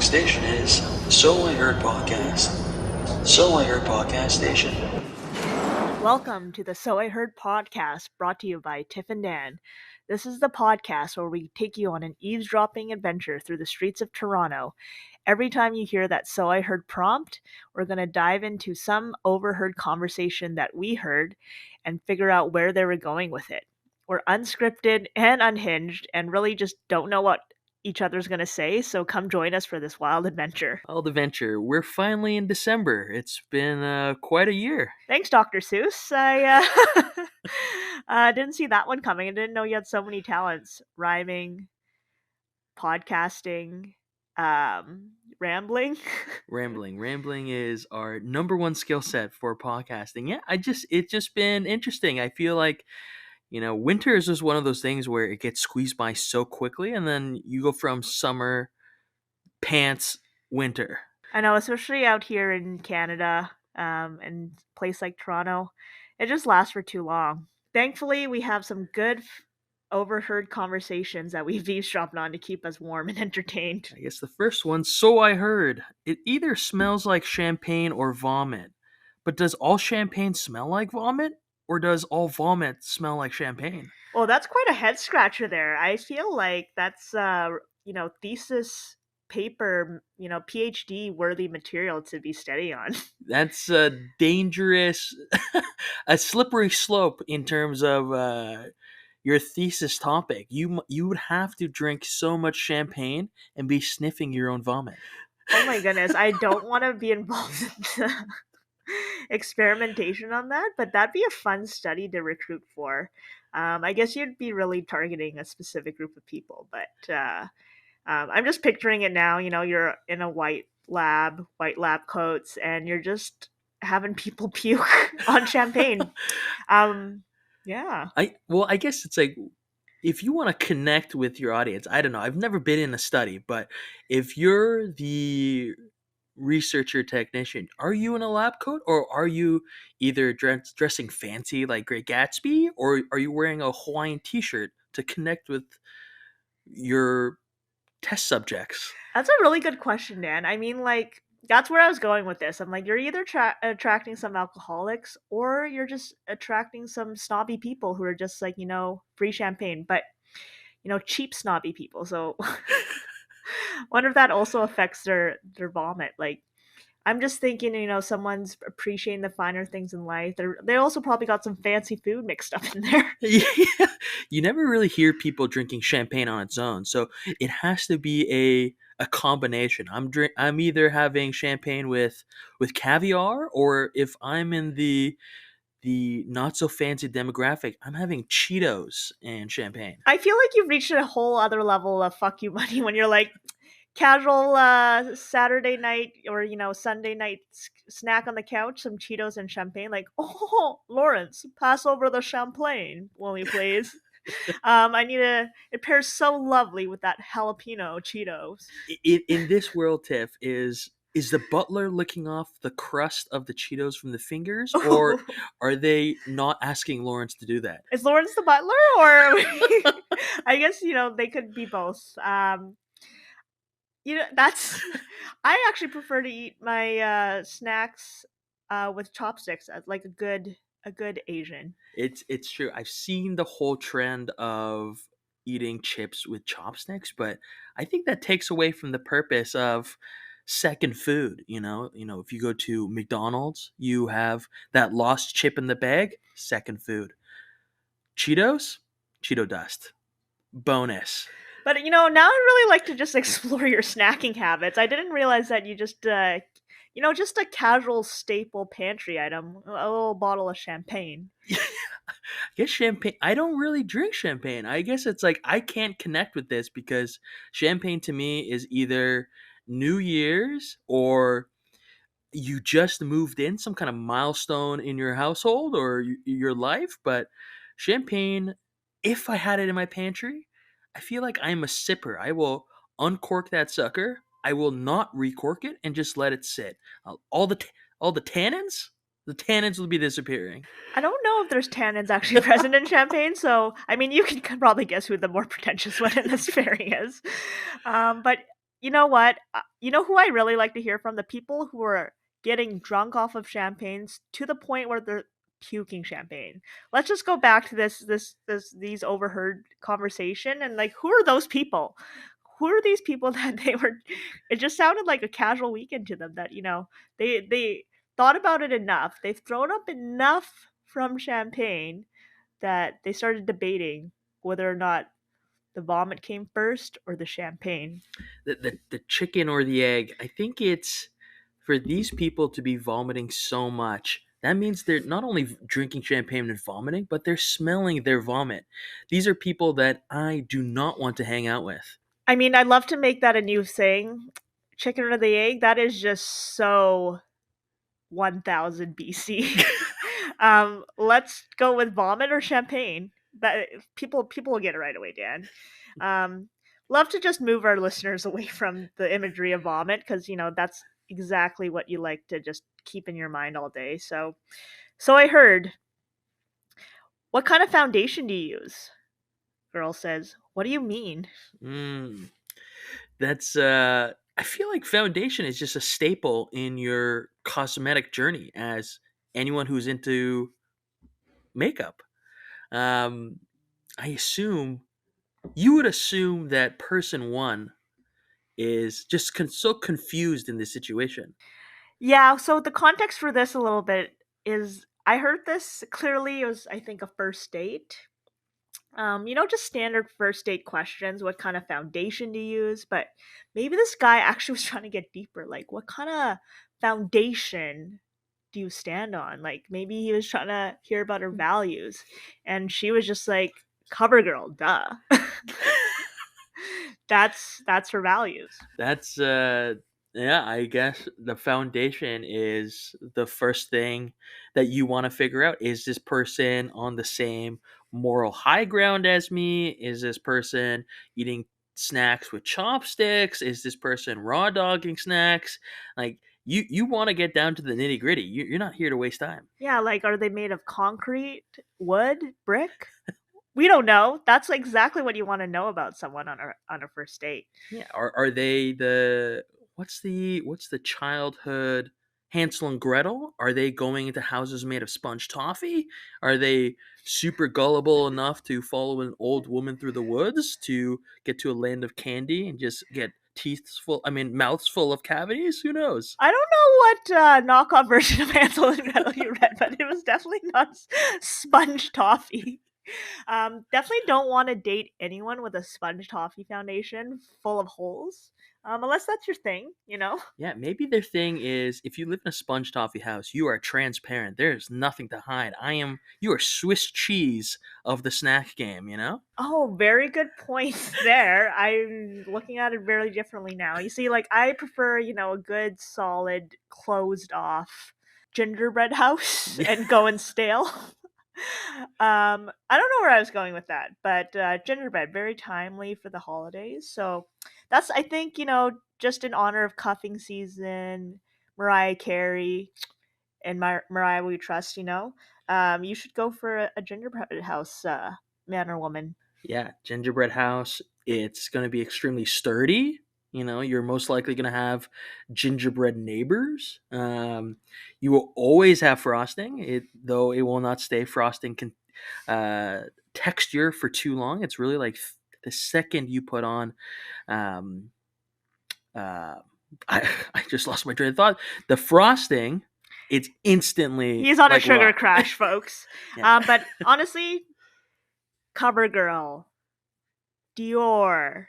station is So I Heard Podcast. So I Heard Podcast Station. Welcome to the So I Heard podcast, brought to you by Tiff and Dan. This is the podcast where we take you on an eavesdropping adventure through the streets of Toronto. Every time you hear that So I Heard prompt, we're going to dive into some overheard conversation that we heard and figure out where they were going with it. We're unscripted and unhinged and really just don't know what each other's going to say, so come join us for this wild adventure. Wild adventure. We're finally in December. It's been quite a year. Thanks, Dr. Seuss. I didn't see that one coming. I didn't know you had so many talents. Rhyming, podcasting, rambling. Rambling is our number one skill set for podcasting. Yeah, it's just been interesting. I feel like, winter is just one of those things where it gets squeezed by so quickly, and then you go from summer, pants, winter. I know, especially out here in Canada, and a place like Toronto, it just lasts for too long. Thankfully, we have some good overheard conversations that we've eavesdropped on to keep us warm and entertained. I guess the first one, so I heard, it either smells like champagne or vomit. But does all champagne smell like vomit? Or does all vomit smell like champagne? Well, that's quite a head scratcher there. I feel like that's, thesis paper, PhD worthy material to be studying on. That's a dangerous, a slippery slope in terms of your thesis topic. You would have to drink so much champagne and be sniffing your own vomit. Oh my goodness, I don't want to be involved in the experimentation on that, but that'd be a fun study to recruit for. I guess you'd be really targeting a specific group of people, but I'm just picturing it now. You're in a white lab coats, and you're just having people puke on champagne. Yeah. I guess it's like, if you want to connect with your audience, I don't know. I've never been in a study, but if you're the researcher technician, are you in a lab coat, or are you either dressing fancy like Great Gatsby, or are you wearing a Hawaiian t-shirt to connect with your test subjects? That's a really good question, Dan. I mean, like, that's where I was going with this. I'm like, you're either attracting some alcoholics, or you're just attracting some snobby people who are just like, free champagne, but cheap snobby people. So wonder if that also affects their vomit. Like, I'm just thinking, someone's appreciating the finer things in life. They also probably got some fancy food mixed up in there. Yeah, you never really hear people drinking champagne on its own, so it has to be a combination. I'm either having champagne with caviar, or if I'm in the not so fancy demographic, I'm having Cheetos and champagne. I feel like you've reached a whole other level of fuck you money when you're like, casual Saturday night or Sunday night snack on the couch, some Cheetos and champagne. Like, oh, Lawrence, pass over the champagne, will you please? It pairs so lovely with that jalapeno Cheetos. In this world, Tiff, is the butler licking off the crust of the Cheetos from the fingers, or are they not asking Lawrence to do that? Is Lawrence the butler, or I guess they could be both. That's I actually prefer to eat my snacks with chopsticks, as like a good Asian. It's true. I've seen the whole trend of eating chips with chopsticks, but I think that takes away from the purpose of second food. If you go to McDonald's, you have that lost chip in the bag, second food. Cheetos, Cheeto dust, bonus. But now I'd really like to just explore your snacking habits. I didn't realize that you just just a casual staple pantry item, a little bottle of champagne. I guess champagne, I don't really drink champagne. I guess it's like, I can't connect with this because champagne to me is either New Year's, or you just moved in, some kind of milestone in your household or your life. But champagne, if I had it in my pantry, I feel like I'm a sipper. I will uncork that sucker. I will not recork it and just let it sit. All the tannins, the tannins will be disappearing. I don't know if there's tannins actually present in champagne, so I mean, you can probably guess who the more pretentious one in this pairing is. But You know what? You know who I really like to hear from? The people who are getting drunk off of champagnes to the point where they're puking champagne. Let's just go back to these overheard conversation and like who are those people? Who are these people that they were it just sounded like a casual weekend to them that, they thought about it enough. They've thrown up enough from champagne that they started debating whether or not the vomit came first or the champagne. The chicken or the egg. I think it's for these people to be vomiting so much. That means they're not only drinking champagne and vomiting, but they're smelling their vomit. These are people that I do not want to hang out with. I mean, I'd love to make that a new thing. Chicken or the egg, that is just so 1000 BC. Let's go with vomit or champagne. That people will get it right away, Dan. Um, Love to just move our listeners away from the imagery of vomit because that's exactly what you like to just keep in your mind all day. So I heard. What kind of foundation do you use? Girl says. What do you mean? Mm, that's I feel like foundation is just a staple in your cosmetic journey as anyone who's into makeup. Um, I assume you would assume that person one is just so confused in this situation. Yeah, so the context for this a little bit is I heard this clearly. It was, I think, a first date. Just standard first date questions. What kind of foundation do you use? But maybe this guy actually was trying to get deeper. Like, what kind of foundation do you stand on? Like, maybe he was trying to hear about her values. And she was just like, cover girl, duh. That's her values. That's yeah, I guess the foundation is the first thing that you want to figure out. Is this person on the same moral high ground as me? Is this person eating snacks with chopsticks? Is this person raw dogging snacks? Like you want to get down to the nitty gritty. You're not here to waste time. Yeah, like, are they made of concrete, wood, brick? We don't know. That's exactly what you want to know about someone on a first date. Yeah, are they the what's the childhood Hansel and Gretel? Are they going into houses made of sponge toffee? Are they super gullible enough to follow an old woman through the woods to get to a land of candy and just get mouths full of cavities? Who knows? I don't know what knockoff version of Hansel and Gretel you read, but it was definitely not sponge toffee. Definitely don't want to date anyone with a sponge toffee foundation full of holes, unless that's your thing. Yeah, maybe their thing is if you live in a sponge toffee house, you are transparent. There's nothing to hide. You are Swiss cheese of the snack game. Oh, very good points there. I'm looking at it very differently now. You see, like, I prefer, a good, solid, closed off gingerbread house Yeah. and going stale. I don't know where I was going with that, but gingerbread, very timely for the holidays. So that's, I think, just in honor of cuffing season, Mariah Carey, and Mariah we trust. You should go for a gingerbread house, man or woman. Yeah, gingerbread house. It's going to be extremely sturdy. You're most likely going to have gingerbread neighbors. You will always have frosting, though it will not stay frosting texture for too long. It's really like the second you put on. Um, uh, I just lost my train of thought. The frosting, it's instantly He's on a like sugar rock. crash, folks. Yeah. But honestly, CoverGirl, Dior.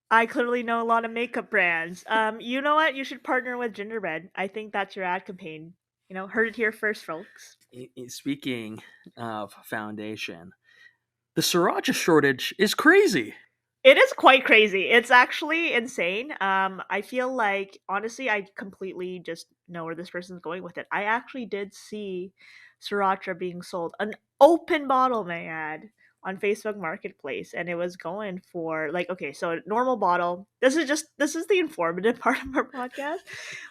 I clearly know a lot of makeup brands. You know what? You should partner with Gingerbread. I think that's your ad campaign. Heard it here first, folks. Speaking of foundation, the sriracha shortage is crazy. It is quite crazy. It's actually insane. I feel like honestly, I completely just know where this person's going with it. I actually did see sriracha being sold, an open bottle, may I add, on Facebook Marketplace, and it was going for like, okay, so a normal bottle. This is the informative part of our podcast.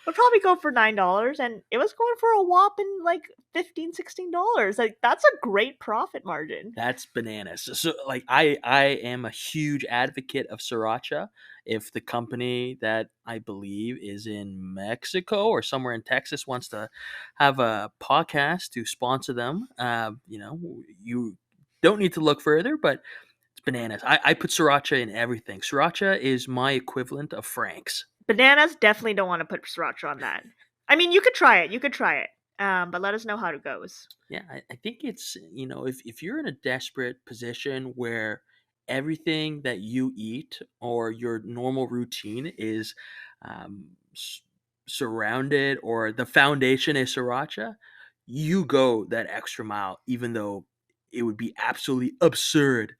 Would probably go for $9, and it was going for a whopping like $15-16. Like that's a great profit margin. That's bananas. So like I am a huge advocate of Sriracha. If the company that I believe is in Mexico or somewhere in Texas wants to have a podcast to sponsor them, you don't need to look further, but it's bananas. I put Sriracha in everything. Sriracha is my equivalent of Frank's. Bananas definitely don't want to put sriracha on that. I mean, you could try it. You could try it. But let us know how it goes. Yeah, I think it's, if you're in a desperate position where everything that you eat or your normal routine is um, s- surrounded, or the foundation is sriracha, you go that extra mile, even though it would be absolutely absurd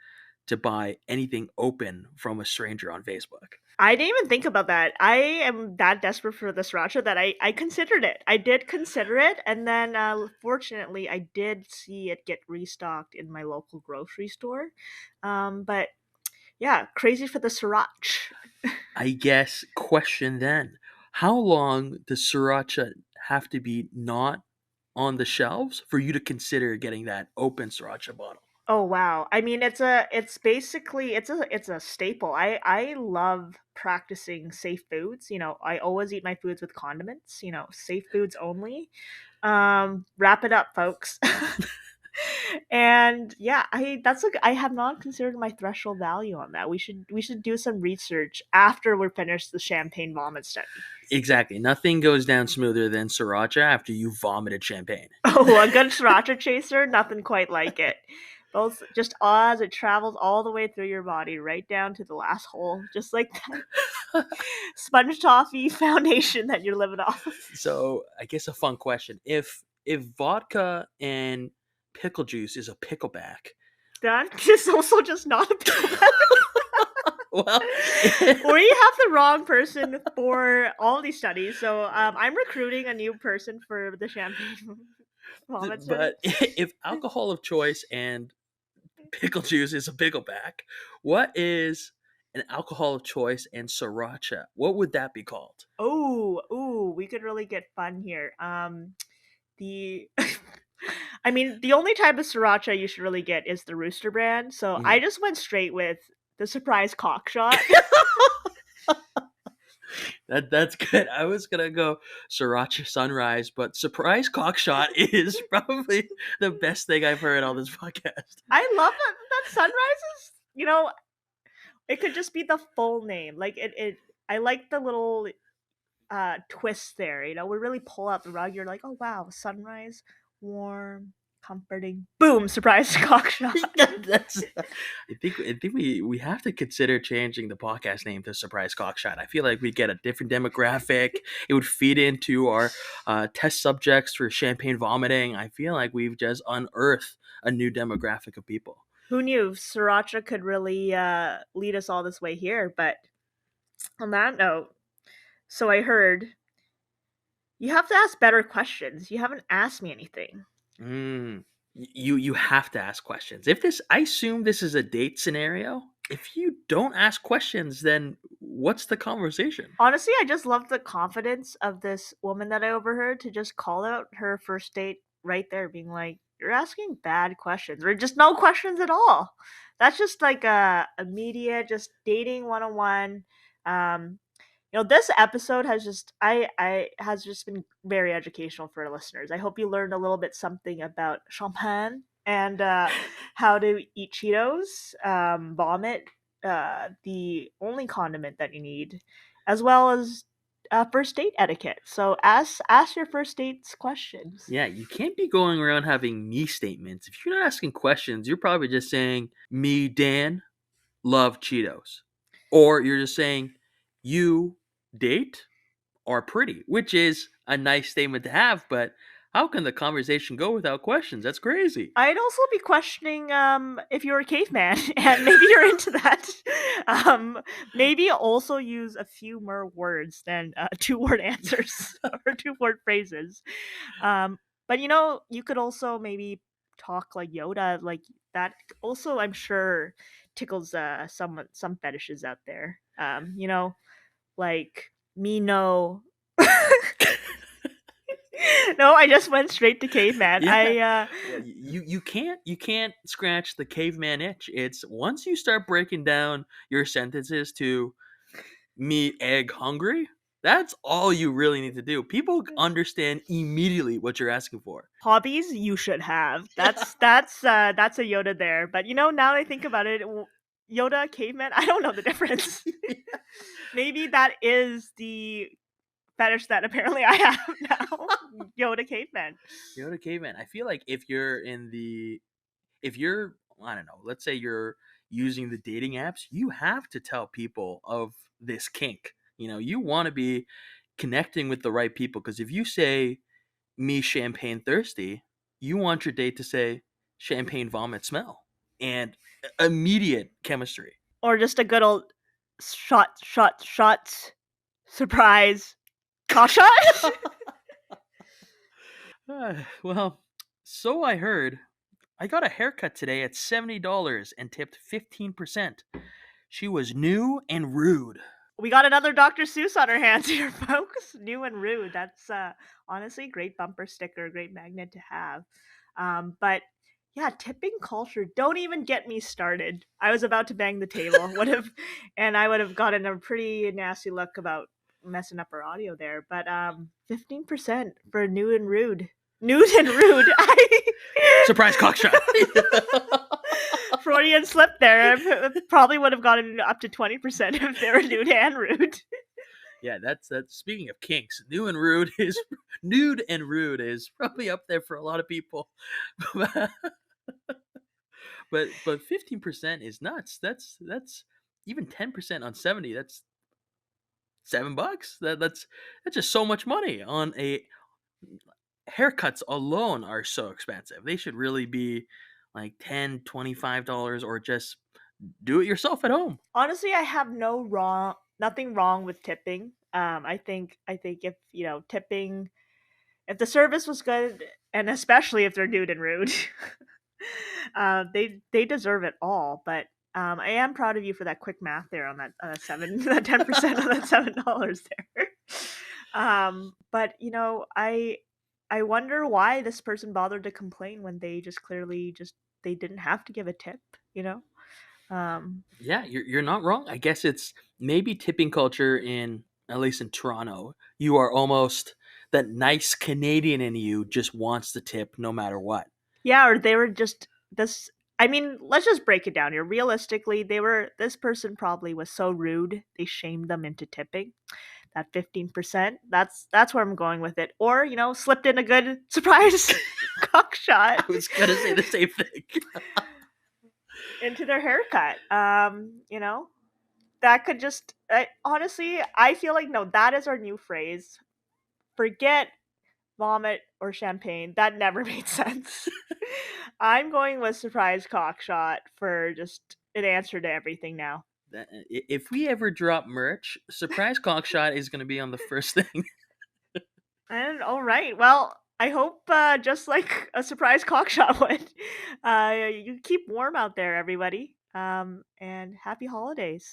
to buy anything open from a stranger on Facebook. I didn't even think about that. I am that desperate for the sriracha that I considered it. I did consider it, and then fortunately, I did see it get restocked in my local grocery store. But yeah, crazy for the sriracha. I guess question then, how long does sriracha have to be not on the shelves for you to consider getting that open sriracha bottle? Oh wow. I mean it's basically it's a staple. I love practicing safe foods. I always eat my foods with condiments, safe foods only. Wrap it up, folks. And yeah, I have not considered my threshold value on that. We should do some research after we're finished the champagne vomit study. Exactly. Nothing goes down smoother than sriracha after you vomited champagne. Oh, a good sriracha chaser, nothing quite like it. Both just as it travels all the way through your body, right down to the last hole, just like that sponge toffee foundation that you're living off of. So I guess a fun question: if vodka and pickle juice is a pickleback, That is also just not a pickleback. well, We have the wrong person for all these studies. So I'm recruiting a new person for the champagne vomit study. but if alcohol of choice and pickle juice is a pickleback, what is an alcohol of choice and sriracha? What would that be called? Oh, we could really get fun here. The I mean, the only type of sriracha you should really get is the Rooster brand. So Mhm. I just went straight with the surprise cock shot. That's good. I was gonna go Sriracha Sunrise, but surprise cockshot is probably the best thing I've heard on this podcast. I love that sunrises. It could just be the full name. Like it I like the little twist there. We really pull out the rug. You're like, oh wow, sunrise, warm, comforting. Boom, surprise cock shot. That's. I think we have to consider changing the podcast name to Surprise Cockshot. I feel like we get a different demographic. It would feed into our test subjects for champagne vomiting. I feel like we've just unearthed a new demographic of people. Who knew sriracha could really lead us all this way here? But on that note, so I heard you have to ask better questions. You haven't asked me anything. Mm. You have to ask questions. I assume this is a date scenario. If you don't ask questions, then what's the conversation? Honestly, I just love the confidence of this woman that I overheard to just call out her first date right there, being like, "You're asking bad questions, or just no questions at all." That's just like a immediate, just dating 101. Um, this episode has has just been very educational for our listeners. I hope you learned a little bit something about champagne and how to eat Cheetos, vomit, the only condiment that you need, as well as first date etiquette. So ask your first dates questions. Yeah, you can't be going around having me statements. If you're not asking questions, you're probably just saying, me, Dan, love Cheetos. Or you're just saying, you date are pretty, which is a nice statement to have, but how can the conversation go without questions? That's crazy. I'd also be questioning if you're a caveman and maybe you're into that. Maybe also use a few more words than 2-word answers or 2-word phrases. But you could also maybe talk like Yoda, like that also, I'm sure, tickles some fetishes out there. You know, like me no. No, I just went straight to caveman. Yeah. I Well, you can't scratch the caveman itch. It's once you start breaking down your sentences to me egg hungry, that's all you really need to do. People understand immediately what you're asking for. hobbies you should have. That's a Yoda there. But now that I think about it, Yoda, caveman, I don't know the difference. Maybe that is the fetish that apparently I have now. Yoda caveman. Yoda caveman. I feel like if you're I don't know, let's say you're using the dating apps, you have to tell people of this kink. You want to be connecting with the right people, because if you say me champagne thirsty, you want your date to say champagne vomit smell and immediate chemistry. Or just a good old shots, surprise, cock shot. Well, so I heard. I got a haircut today at $70 and tipped 15%. She was new and rude. We got another Dr. Seuss on our hands here, folks. New and rude. That's honestly great bumper sticker, great magnet to have. But yeah, tipping culture. Don't even get me started. I was about to bang the table. And I would have gotten a pretty nasty look about messing up our audio there. But 15% for new and rude. Nude and rude. Surprise cockshot. Freudian slip there. Probably would have gotten up to 20% if they were nude and rude. Yeah, that's speaking of kinks, nude and rude is probably up there for a lot of people. but 15% is nuts. That's even 10% on 70, that's $7. That's just so much money on a haircuts alone are so expensive. They should really be like $10, $25, or just do it yourself at home. Honestly, I have nothing wrong with tipping. I think if tipping, if the service was good, and especially if they're nude and rude, they deserve it all. But I am proud of you for that quick math there on that 10% on that $7 there. But I wonder why this person bothered to complain when they just clearly they didn't have to give a tip. Yeah, you're not wrong. I guess it's maybe tipping culture at least in Toronto. You are almost that nice Canadian in you just wants the tip no matter what. Yeah, or they were just this. I mean, let's just break it down here. Realistically, this person probably was so rude they shamed them into tipping that 15%. That's where I'm going with it. Or slipped in a good surprise cock shot. I was gonna say the same thing. Into their haircut. That could just honestly, I feel like no, that is our new phrase. Forget vomit or champagne. That never made sense. I'm going with surprise cock shot for just an answer to everything now. If we ever drop merch, surprise cockshot is going to be on the first thing. And all right, well, I hope just like a surprise cock shot would, you keep warm out there, everybody. And happy holidays.